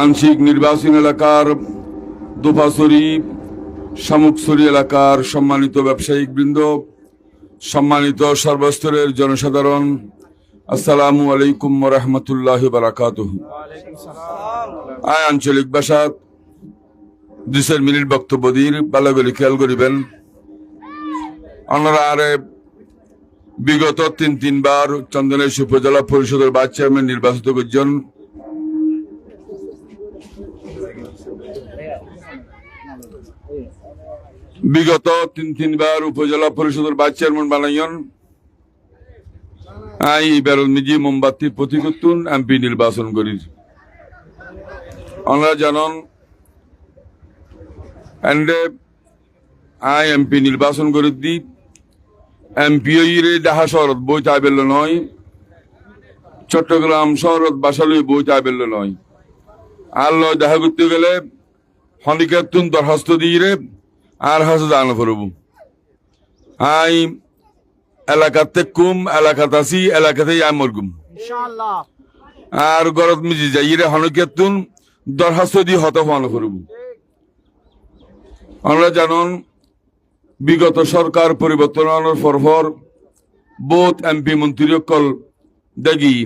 আংশিক নির্বাচন এলাকার দোপাছড়ি শামুকছড়ি এলাকার সম্মানিত ব্যবসায়িক বৃন্দ, সম্মানিত সর্বস্তরের জনসাধারণ, আসসালামু আলাইকুম ওয়া রাহমাতুল্লাহি ওয়া বারাকাতুহু। আঞ্চলিক ভাষা 2 মিনিট বক্তব্য দিই, ভালো করে খেয়াল করিবেন। আপনারা আরে বিগত 3 বার চন্দনেশ্বর উপজেলা পরিষদের ভাইস চেয়ারম্যান নির্বাচিত করছেন। বিগত 3 বার উপজেলা পরিষদের ভাইস চেয়ারম্যান বানাইন। এবার মিজি মোমবাতি প্রতিকতুন এমপি নির্বাচন করি। আপনারা জানেন এমপি নির্বাচন করে দি এমপি ঢাকা শহরত বই চাইবেল নয়, চট্টগ্রাম শহরত বাসালই বই চাইবেল নয়। আর লয় দেখা করতে গেলে হনিকাতুন দরখাস্ত দিয়ে আর হাসে জানা করব। এলাকাতে কুম এলাকাত আছি, এলাকাতেই মরগুম আর গরত মিজি যাই হনিকাতুন দরখাস্ত দিয়ে হত হওয়ানো করব। আমরা জানেন বিগত সরকার পরিবর্তন হওয়ার পর বোধ এমপি মন্ত্রী সকল দেখি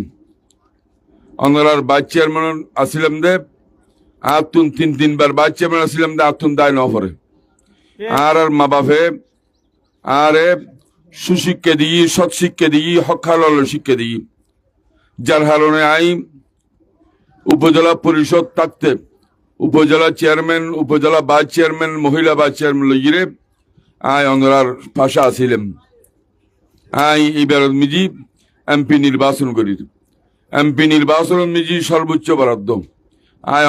অনারার ভাইস চেয়ারম্যান আসিলাম দে আতুন 3 বার ভাইস চেয়ারম্যান আসিলাম দে আতুন দায় ন করে আর মা বাপে আরে সুশিক্ষা দিই, সৎ শিক্ষা দিই, হকাল শিক্ষা দিই, যার কারণে উপজেলা পরিষদ থাকতে উপজেলা চেয়ারম্যান, উপজেলা ভাইস চেয়ারম্যান, মহিলা ভাইস চেয়ারম্যান লইরে অনরার পাশে আসিলাম। এবার মিজি এমপি নির্বাচন করি। এমপি নির্বাচন মিজি সর্বোচ্চ বরাদ্দ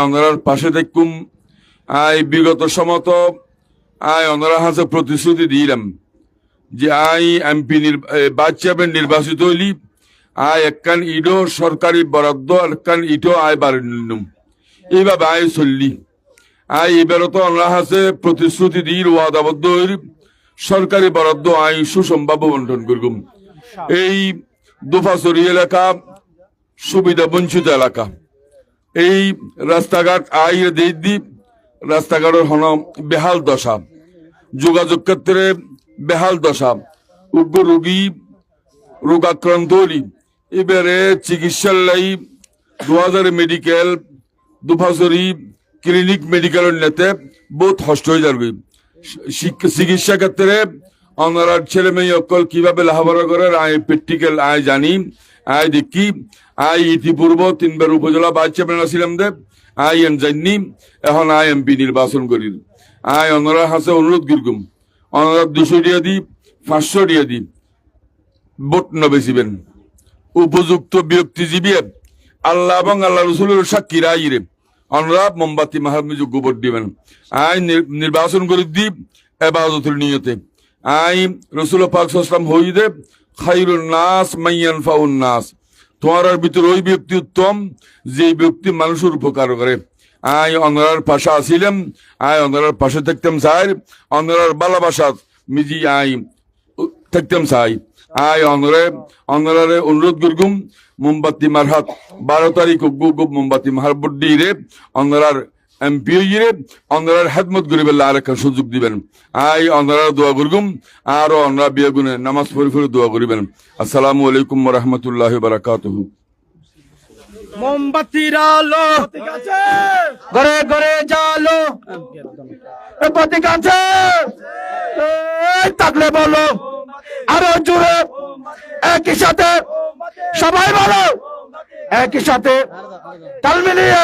অনরার পাশে দেখুম। বিগত সমত অনরা হাসে প্রতিশ্রুতি দিলাম যে এমপি ভাইস চেয়ারম্যান নির্বাচিত হইলি একখান ইডো সরকারি বরাদ্দ একখান ইটো বাড়ি নিলাম। এইভাবে চললি। এবারও তো আমরা হাসে প্রতিশ্রুতি দিয়ে ওয়াদাবদ্ধ হই সরকারি বরাদ্দ সুসম্ভাব্য বন্টন করগুম। এই দোপাছড়ি এলাকা সুবিধা বঞ্চিত এলাকা। এই রাস্তাঘাট দ্বীপ রাস্তাঘাটের হন বেহাল দশা, যোগাযোগ ক্ষেত্রে বেহাল দশা, উগ্র রোগী রোগাক্রান্ত হলি এবারে চিকিৎসার লাই 2000 মেডিকেল দোপাছড়ি ক্লিনিক মেডিকেলের নেতে বহুত কষ্ট হয়ে যাবে। চিকিৎসা ক্ষেত্রে অনারার ছেলে মেয়ে অকল কিভাবে লাভবান করে প্র্যাকটিক্যাল জানি দেখি। ইতিপূর্ব 3 বার উপজেলা ভাইস চেয়ারম্যান আসিলাম দে জানি এখন এমপি নির্বাচন করি। অনারা হাসে অনুরোধ করগুম অনারা 200 টাকা দি 500 টাকা দি ভোট ন বেচিবেন। উপযুক্ত ব্যক্তিজীবী আল্লাহ এবং আল্লাহ রসুলের সাক্ষীরা অনরা মোমবাতি মাহাত্মে যোগ্য ভোট দিবেন। নির্বাচন করে দি এবাদতের নিয়তে রসুল পাক সাল্লাল্লাহু হই দে খায়রুন নাস মাইয়ানফাউন নাস। তোমার ভিতর ওই ব্যক্তি উত্তম যে ব্যক্তি মানুষের উপকার করে। অনরার পাশে আসিলাম, অনরার পাশে থাকতাম চাই, অনরার ভালোবাসা মিজি থাকতাম চাই। অনরারে অনুরোধ করগুম মোমবাতি মারহাত 12 তারিখ মোমবাতি মাহার ভোট দিয়ে অনরার এমপি অনরার হেদমত গরিবের আর একটা সুযোগ দিবেন। অনরার দোয়া করগুম আর অনরা বিয়ে গুনে নামাজ পড়ে দোয়া করিবেন। আসসালামু আলাইকুম ওয়া রাহমাতুল্লাহি ওয়া বারাকাতুহু। মোমবাতির আলো ঘরে ঘরে জালো প্রতীক আছে থাকলে বলো আরো জোরে একই সাথে সবাই বলো একই সাথে তাল মিলিয়ে